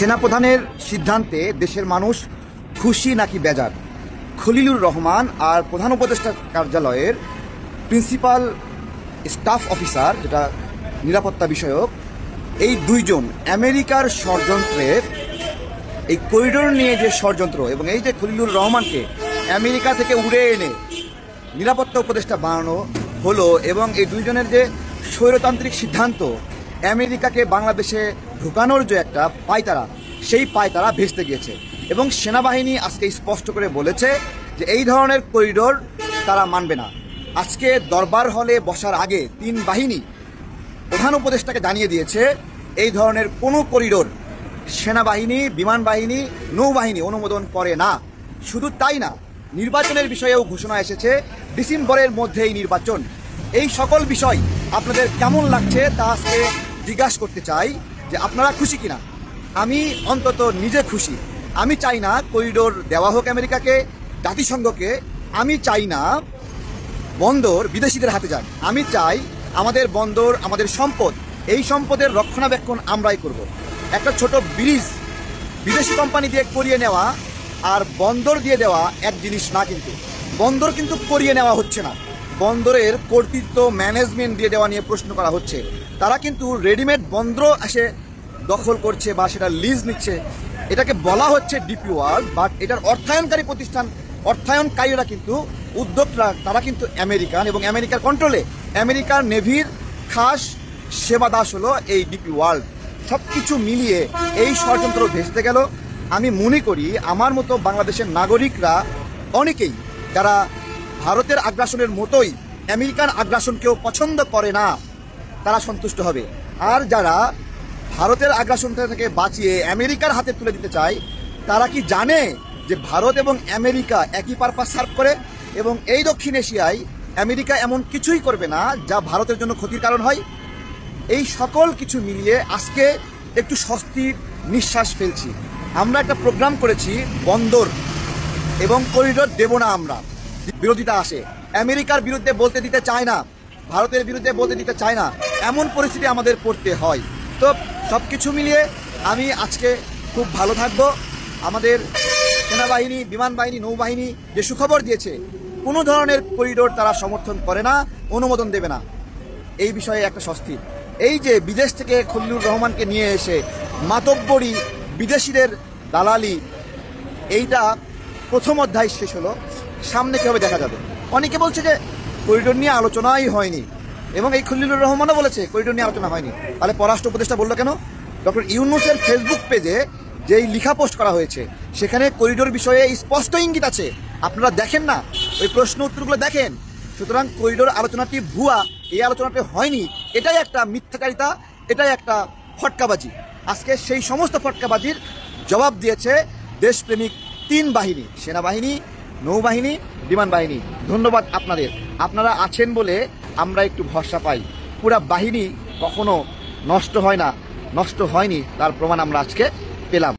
সেনাপ্রধানের সিদ্ধান্তে দেশের মানুষ খুশি নাকি বেজার? খলিলুর রহমান আর প্রধান উপদেষ্টা কার্যালয়ের প্রিন্সিপাল স্টাফ অফিসার, যেটা নিরাপত্তা বিষয়ক, এই দুইজন আমেরিকার ষড়যন্ত্রের এই করিডোর নিয়ে যে ষড়যন্ত্র এবং এই যে খলিলুর রহমানকে আমেরিকা থেকে উড়ে এনে নিরাপত্তা উপদেষ্টা বানানো হলো এবং এই দুইজনের যে স্বৈরতান্ত্রিক সিদ্ধান্ত আমেরিকাকে বাংলাদেশে ঢুকানোর যে একটা পায়তারা, সেই পায়তারা ভেস্তে গিয়েছে এবং সেনাবাহিনী আজকে স্পষ্ট করে বলেছে যে এই ধরনের করিডোর তারা মানবে না। আজকে দরবার হলে বসার আগে তিন বাহিনী প্রধান উপদেষ্টাকে জানিয়ে দিয়েছে এই ধরনের কোনো করিডোর সেনাবাহিনী, বিমান বাহিনী, নৌবাহিনী অনুমোদন করে না। শুধু তাই না, নির্বাচনের বিষয়েও ঘোষণা এসেছে ডিসেম্বরের মধ্যেই নির্বাচন। এই সকল বিষয় আপনাদের কেমন লাগছে তা আজকে জিজ্ঞাসা করতে চাই যে আপনারা খুশি কিনা। আমি অন্তত নিজে খুশি। আমি চাই না করিডোর দেওয়া হোক আমেরিকাকে, জাতিসংঘকে। আমি চাই না বন্দর বিদেশিদের হাতে যাক। আমি চাই আমাদের বন্দর, আমাদের সম্পদ, এই সম্পদের রক্ষণাবেক্ষণ আমরাই করব। একটা ছোট ব্রিজ বিদেশি কোম্পানি দিয়ে করিয়ে নেওয়া আর বন্দর দিয়ে দেওয়া এক জিনিস না। কিন্তু বন্দর কিন্তু করিয়ে নেওয়া হচ্ছে না, বন্দরের কর্তৃত্ব, ম্যানেজমেন্ট দিয়ে দেওয়া নিয়ে প্রশ্ন করা হচ্ছে। তারা কিন্তু রেডিমেড বন্দর এসে দখল করছে বা সেটা লিজ নিচ্ছে। এটাকে বলা হচ্ছে ডিপি ওয়ার্ল্ড, বাট এটার অর্থায়নকারী প্রতিষ্ঠান, অর্থায়নকারীরা কিন্তু উদ্যোক্তা, তারা কিন্তু আমেরিকান এবং আমেরিকার কন্ট্রোলে। আমেরিকার নেভির খাস সেবা দাস হলো এই ডিপি ওয়ার্ল্ড। সব কিছু মিলিয়ে এই ষড়যন্ত্র ভেস্তে গেল। আমি মনে করি আমার মতো বাংলাদেশের নাগরিকরা অনেকেই, যারা ভারতের আগ্রাসনের মতোই আমেরিকান আগ্রাসনকেও পছন্দ করে না, তারা সন্তুষ্ট হবে। আর যারা ভারতের আগ্রাসন থেকে বাঁচিয়ে আমেরিকার হাতে তুলে দিতে চায়, তারা কি জানে যে ভারত এবং আমেরিকা একই পারপাস সার্ভ করে এবং এই দক্ষিণ এশিয়ায় আমেরিকা এমন কিছুই করবে না যা ভারতের জন্য ক্ষতির কারণ হয়। এই সকল কিছু মিলিয়ে আজকে একটু স্বস্তির নিঃশ্বাস ফেলছি। আমরা একটা প্রোগ্রাম করেছি বন্দর এবং করিডোর দেব না। আমরা বিরোধিতা আসে, আমেরিকার বিরুদ্ধে বলতে দিতে চায় না, ভারতের বিরুদ্ধে বলতে দিতে চায় না, এমন পরিস্থিতি আমাদের পড়তে হয়। তো সব কিছু মিলিয়ে আমি আজকে খুব ভালো থাকবো। আমাদের সেনাবাহিনী, বিমান বাহিনী, নৌবাহিনী যে সুখবর দিয়েছে, কোনো ধরনের করিডোর তারা সমর্থন করে না, অনুমোদন দেবে না, এই বিষয়ে একটা স্বস্তি। এই যে বিদেশ থেকে খলিলুর রহমানকে নিয়ে এসে মাতব্বরি বিদেশিদের দালালি, এইটা প্রথম অধ্যায় শেষ হলো, সামনে কীভাবে দেখা যাবে। অনেকে বলছে যে করিডোর নিয়ে আলোচনাই হয়নি এবং এই খলিলুর রহমানও বলেছে করিডোর নিয়ে আলোচনা হয়নি। তাহলে পররাষ্ট্র উপদেষ্টা বললো কেন? ডক্টর ইউনূসের ফেসবুক পেজে যেই লেখা পোস্ট করা হয়েছে সেখানে করিডোর বিষয়ে স্পষ্ট ইঙ্গিত আছে। আপনারা দেখেন না, ওই প্রশ্ন উত্তরগুলো দেখেন। সুতরাং করিডোর আলোচনাটি ভুয়া, এই আলোচনাটি হয়নি, এটাই একটা মিথ্যাচারিতা, এটাই একটা ফটকাবাজি। আজকে সেই সমস্ত ফটকাবাজির জবাব দিয়েছে দেশপ্রেমিক তিন বাহিনী, সেনাবাহিনী, নৌবাহিনী, বিমান বাহিনী। ধন্যবাদ আপনাদের। আপনারা আছেন বলে আমরা একটু ভরসা পাই। পুরা বাহিনী কখনো নষ্ট হয় না, নষ্ট হয়নি, তার প্রমাণ আমরা আজকে পেলাম।